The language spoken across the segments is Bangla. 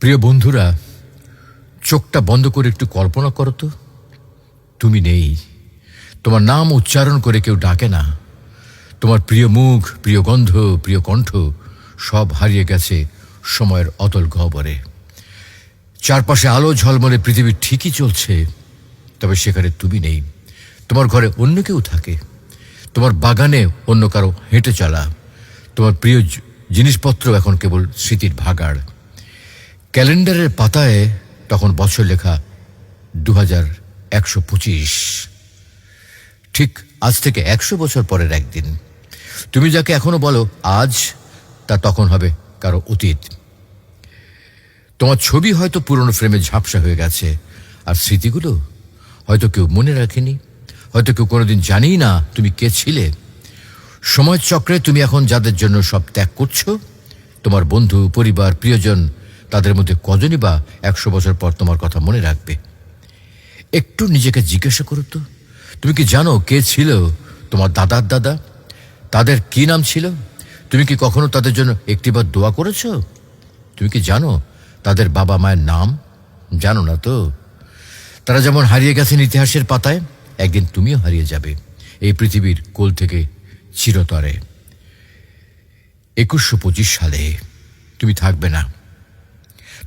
প্রিয় বন্ধুরা, চোখটা বন্ধ করে একটু কল্পনা করো তো, তুমি নেই। তোমার নাম উচ্চারণ করে কেউ ডাকে না। তোমার প্রিয় মুখ, প্রিয় গন্ধ, প্রিয় কণ্ঠ সব হারিয়ে গেছে সময়ের অতল গহ্বরে। চারপাশে আলো ঝলমলে পৃথিবী ঠিকই চলছে, তবে সেখানে তুমি নেই। তোমার ঘরে অন্য কেউ থাকে, তোমার বাগানে অন্য কারো হেঁটে চলা, তোমার প্রিয় জিনিসপত্র এখন কেবল স্মৃতির ভাগাড়। ক্যালেন্ডারের পাতায় তখন বছর লেখা 2125। ঠিক আজ থেকে 100 বছর পরের একদিন তুমি যাকে এখনো বলো আজ, তা তখন হবে কারো অতীত। তোমার ছবি হয়তো পুরনো ফ্রেমে ঝাপসা হয়ে গেছে, আর স্মৃতিগুলো হয়তো কেউ মনে রাখেনি, হয়তো কেউ কোনোদিন জানেই না তুমি কে ছিলে। সময় চক্রে তুমি এখন যাদের জন্য সব ত্যাগ করছো, তোমার বন্ধু, পরিবার, প্রিয়জন, তাদের মধ্যে কজনই বা 100 বছর পর তোমার কথা মনে রাখবে? একটু নিজেকে জিজ্ঞাসা করো তো, তুমি কি জানো কে ছিল তোমার দাদার দাদা? তাদের কি নাম ছিল? তুমি কি কখনো তাদের জন্য একটিবার দোয়া করেছো? তুমি কি জানো তাদের বাবা মায়ের নাম? জানো না তো। তারা যেমন হারিয়ে গেছেন ইতিহাসের পাতায়, একদিন তুমিও হারিয়ে যাবে এই পৃথিবীর কোল থেকে চিরতরে। 2125 সালে তুমি থাকবে না,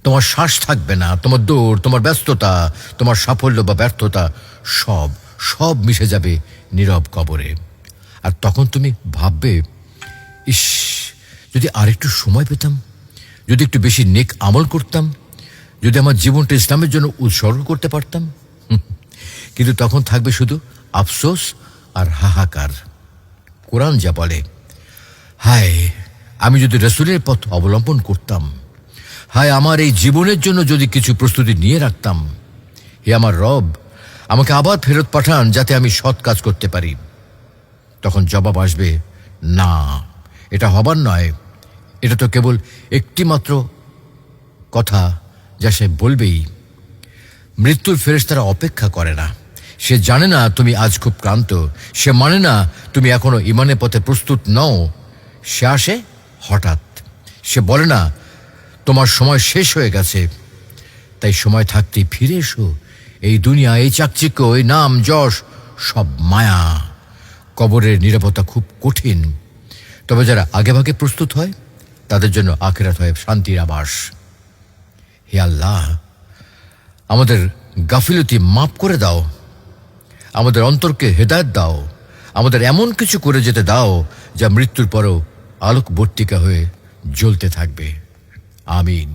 তোমার শ্বাস থাকবে না, তোমার দৌড়, তোমার ব্যস্ততা, তোমার সাফল্য বা ব্যর্থতা সব সব মিশে যাবে নীরব কবরে। আর তখন তুমি ভাববে, ইস, যদি আরেকটু সময় পেতাম, যদি একটু বেশি নেক আমল করতাম, যদি আমার জীবনটা ইসলামের জন্য উৎসর্গ করতে পারতাম। কিন্তু তখন থাকবে শুধু আফসোস আর হাহাকার। কোরআন যা বলে, হায় আমি যদি রাসূলের পথ অবলম্বন করতাম, হায় আমার এই জীবনের জন্য যদি কিছু প্রস্তুতি নিয়ে রাখতাম। হে আমার রব, আমাকে আবার ফেরত পাঠান যাতে আমি সৎ কাজ করতে পারি। তখন জবাব আসবে, না, এটা হবার নয়। এটা তো কেবল একটি মাত্র কথা যা সে বলবেই। মৃত্যুর ফেরেশতারা অপেক্ষা করে না। সে জানে না তুমি আজ খুব ক্লান্ত, সে মানে না তুমি এখনো ইমানের পথে প্রস্তুত নও। সে আসে হঠাৎ, সে বলে না তোমার সময় শেষ হয়ে গেছে। তাই সময় থাকতেই ফিরে এসো। এই দুনিয়া, এই চাকচিক্য, এই নাম যশ সব মায়া। কবরের নীরবতা খুব কঠিন, তবে যারা আগেভাগে প্রস্তুত হয় তাদের জন্য আখিরাত হয় শান্তির আবাস। হে আল্লাহ, আমাদের গাফিলতি মাফ করে দাও, আমাদের অন্তরকে হেদায়েত দাও, আমাদের এমন কিছু করে যেতে দাও যা মৃত্যুর পরও আলোকবর্তিকা হয়ে জ্বলতে থাকবে। আমিন।